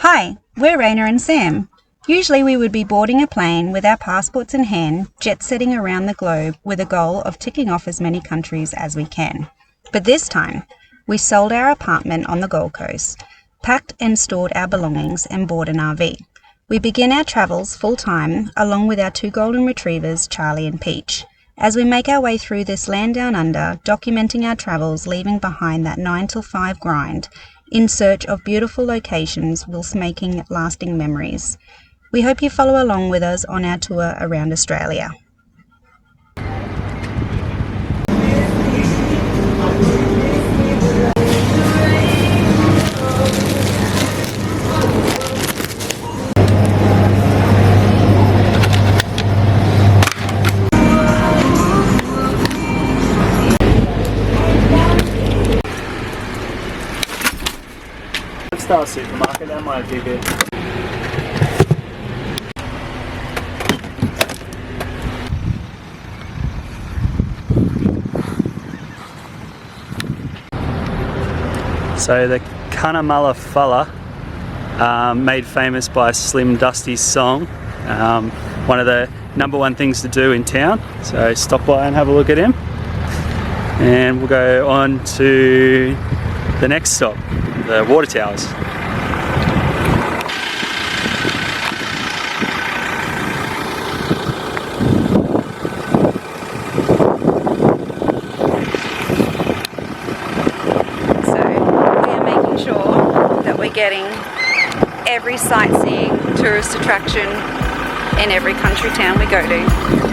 Hi, we're Raina and Sam. Usually we would be boarding a plane with our passports in hand, jet-setting around the globe with a goal of ticking off as many countries as we can. But this time, we sold our apartment on the Gold Coast, packed and stored our belongings and bought an RV. We begin our travels full-time along with our two golden retrievers, Charlie and Peach, as we make our way through this land down under, documenting our travels, leaving behind that 9 till 5 grind, in search of beautiful locations whilst making lasting memories. We hope you follow along with us on our tour around Australia. Star supermarket, that might be good. So the Cunnamulla fella, made famous by Slim Dusty's song, one of the #1 things to do in town, so stop by and have a look at him, and we'll go on to the next stop, the water towers. So we are making sure that we're getting every sightseeing tourist attraction in every country town we go to.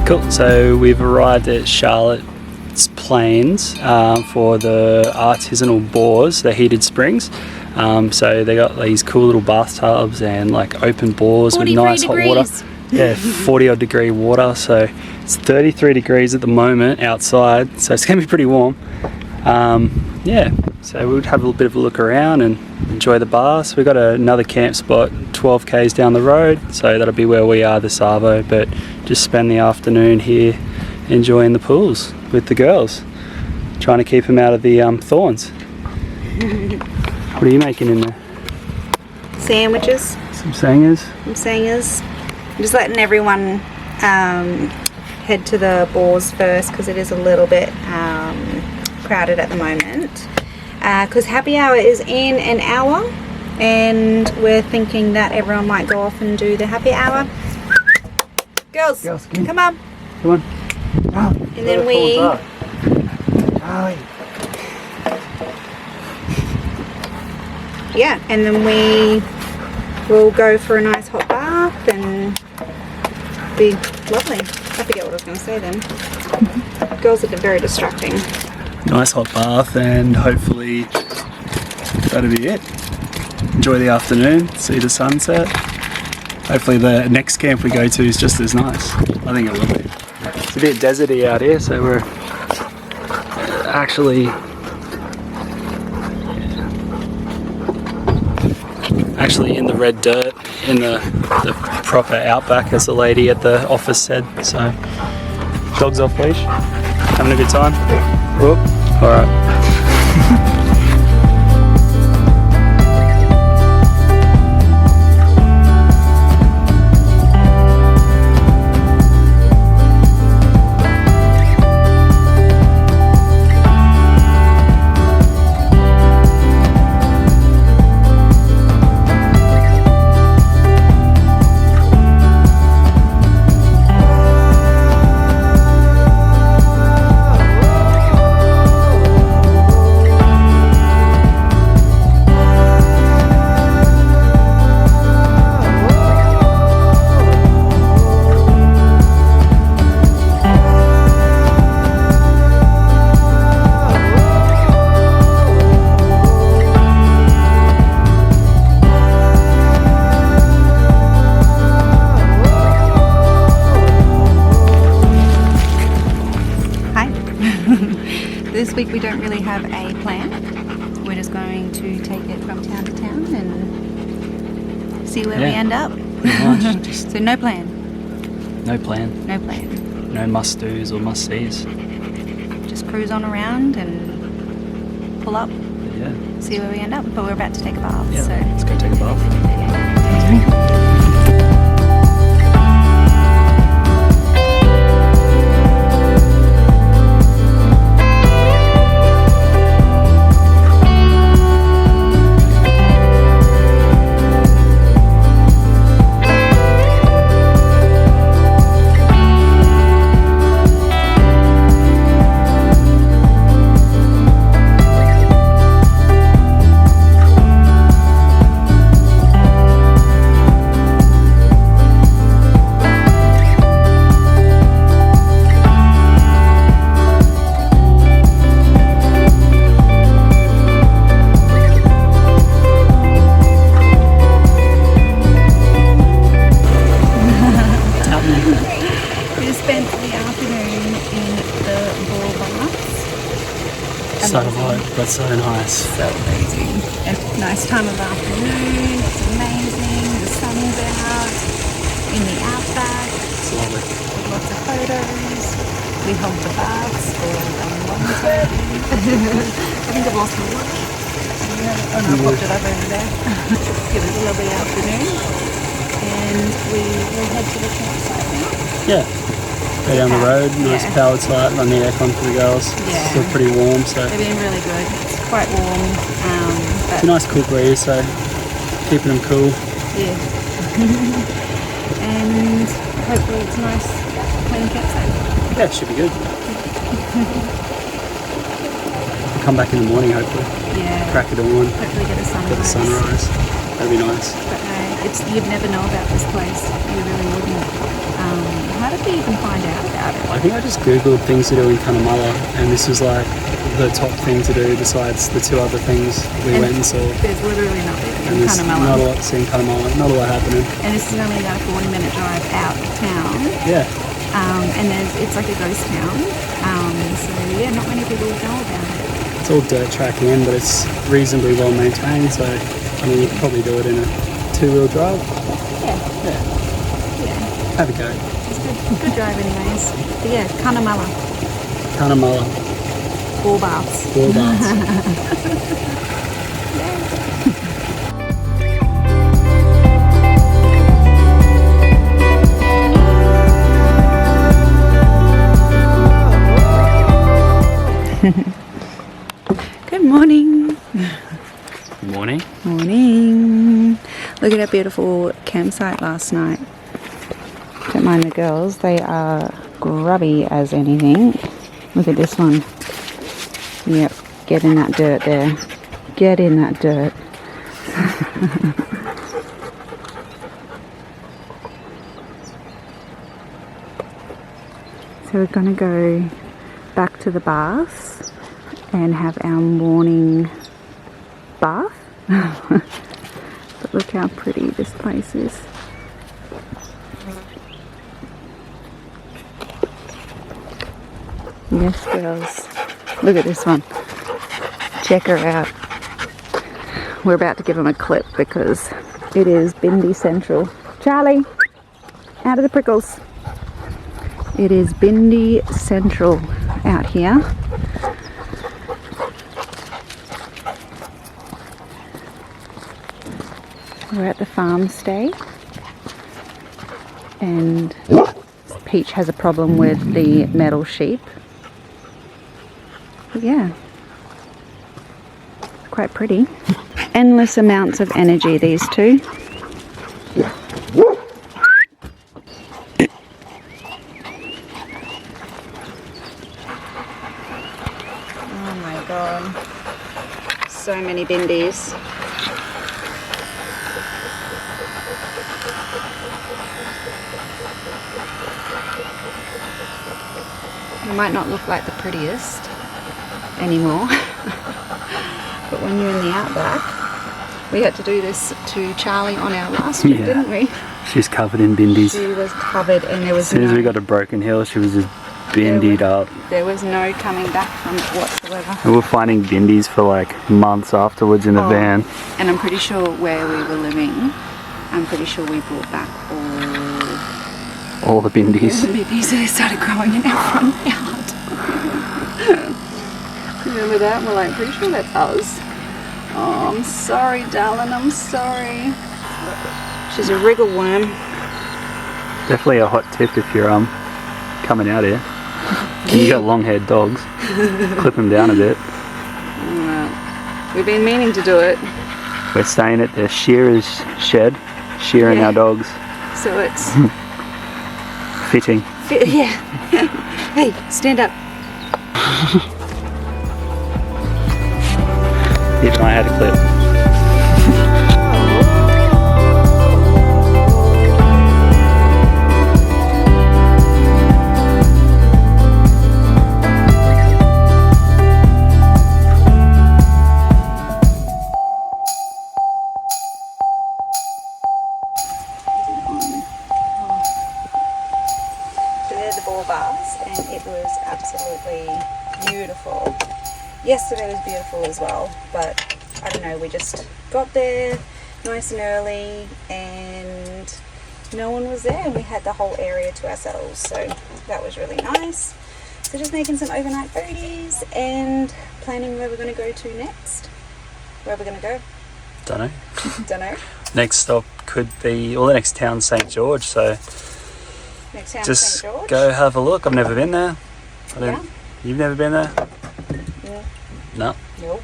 Cool, so we've arrived at Charlotte's Plains for the artisanal bores, the heated springs. So they got these cool little bathtubs and like open bores with nice hot water. Yeah, 40 odd degree water, so it's 33 degrees at the moment outside, so it's gonna be pretty warm. Yeah, so we'll have a little bit of a look around and enjoy the baths. We've got another camp spot 12 k's down the road, so that'll be where we are this arvo, but just spend the afternoon here enjoying the pools with the girls, trying to keep them out of the thorns. What are you making in there? Sandwiches. Some sangers. I'm just letting everyone head to the bores first because it is a little bit crowded at the moment, because happy hour is in an hour and we're thinking that everyone might go off and do the happy hour. Girls, come on. Come on. Oh, and then we... Yeah, and then we will go for a nice hot bath and be lovely. I forget what I was going to say then. Girls are very distracting. Nice hot bath, and hopefully that'll be it. Enjoy the afternoon, see the sunset. Hopefully the next camp we go to is just as nice. I think it will be. It's a bit deserty out here, so we're actually in the red dirt, in the proper outback, as the lady at the office said. So dogs off leash, having a good time. Whoop. All right. This week we don't really have a plan. We're just going to take it from town to town and see where we end up. Just So no plan. no plan. No plan. No must-dos or must-sees. Just cruise on around and pull up, Yeah. see where we end up. But we're about to take a bath, Yeah. so Let's go take a bath. we spent the afternoon in the Bourke baths. So hot, but so nice. So amazing. A nice time of afternoon. It's amazing. The sun's out in the Outback. It's lovely. With lots of photos. We held the baths for a long time. I think I've lost my watch. Oh no, I popped it up over there. It was a lovely afternoon. And we will head to the campsite now. Yeah. Go down the road, nice powered site, run the aircon for the girls. Yeah. Still pretty warm, so They've been really good. It's quite warm. it's a nice cool breeze, so keeping them cool. Yeah. And hopefully it's a nice clean campsite. Yeah, should be good. We'll come back in the morning, hopefully. Yeah. Crack of dawn, Hopefully get a sunrise. get the sunrise. That'd be nice. But no, you'd never know about this place. You really wouldn't. How did we even find out about it? I think I just googled things to do in Cunnamulla, and this was like the top thing to do besides the two other things we went and saw. There's literally nothing And in there's not a Cunnamulla. lot to see in Cunnamulla, not a lot happening. And this is only about a 40-minute drive out of town. Yeah, And it's like a ghost town. So yeah, not many people know about it. it's all dirt track in, but it's reasonably well maintained, so I mean you could probably do it in a two-wheel drive. Yeah. Yeah, Yeah. have a go. It's good drive anyways. But yeah, Cunnamulla. Cunnamulla, Bourke baths. Bourke baths. Good morning. Morning. Morning. Look at our beautiful campsite last night. Don't mind the girls, they are grubby as anything. Look at this one. Yep, get in that dirt there. Get in that dirt. So we're gonna go back to the baths and have our morning bath. But look how pretty this place is. Yes, girls. Look at this one. Check her out. We're about to give them a clip because it is Bindi Central. Charlie, out of the prickles. It is Bindi Central out here. We're at the farm stay, and Peach has a problem with the metal sheep. But yeah, it's quite pretty. Endless amounts of energy, these two. Oh my god, so many bindies. It might not look like the prettiest anymore, but when you're in the Outback, we had to do this to Charlie on our last trip, didn't we? She's covered in bindies. She was covered, and there was As soon as we got to Broken Hill, she was just bindied up. There was no coming back from it whatsoever. We were finding bindies for like months afterwards in the van. And I'm pretty sure where we were living, I'm pretty sure we brought back all the bindies. All the bindies that started growing in our front yard. Remember that? We're like, pretty sure that's us. Oh, I'm sorry, darling, I'm sorry. She's a wriggle worm. Definitely a hot tip if you're coming out here. You got long-haired dogs. Clip them down a bit. We've been meaning to do it. We're staying at the shearer's shed, shearing our dogs. So it's fitting. Yeah. Hey, stand up. Even I had a clip. Baths, and it was absolutely beautiful. Yesterday was beautiful as well, but I don't know, we just got there nice and early and no one was there and we had the whole area to ourselves, so that was really nice. So just making some overnight foodies and planning where we're going to go to next. Where are we going to go? Don't know. Don't know. Next stop could be, well, the next town's St. George, so just go have a look. I've never been there. Yeah. You've never been there? Yeah. No. Nope.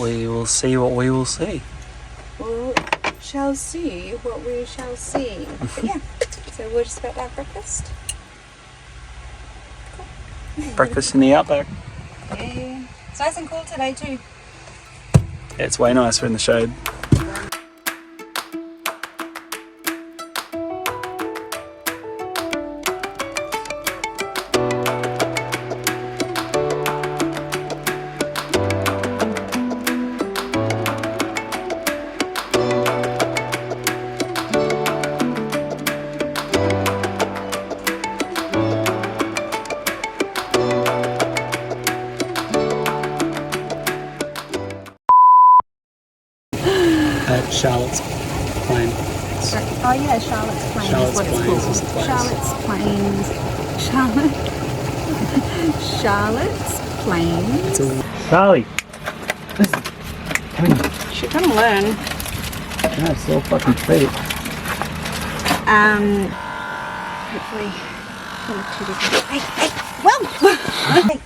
We will see what we will see. We shall see what we shall see. But yeah, so we're just about to have breakfast. Cool. Breakfast in the Outback. Yeah. It's nice and cool today too. Yeah, it's way nicer in the shade. Charlotte's Plains. Oh yeah, Charlotte's Plains. Charlotte's what Plains it's is the called. place. Charlotte's Plains. Charlie! Listen. Come here. She's gonna learn. No, it's all fucking feet. Hopefully. Hey, whoa! Hey.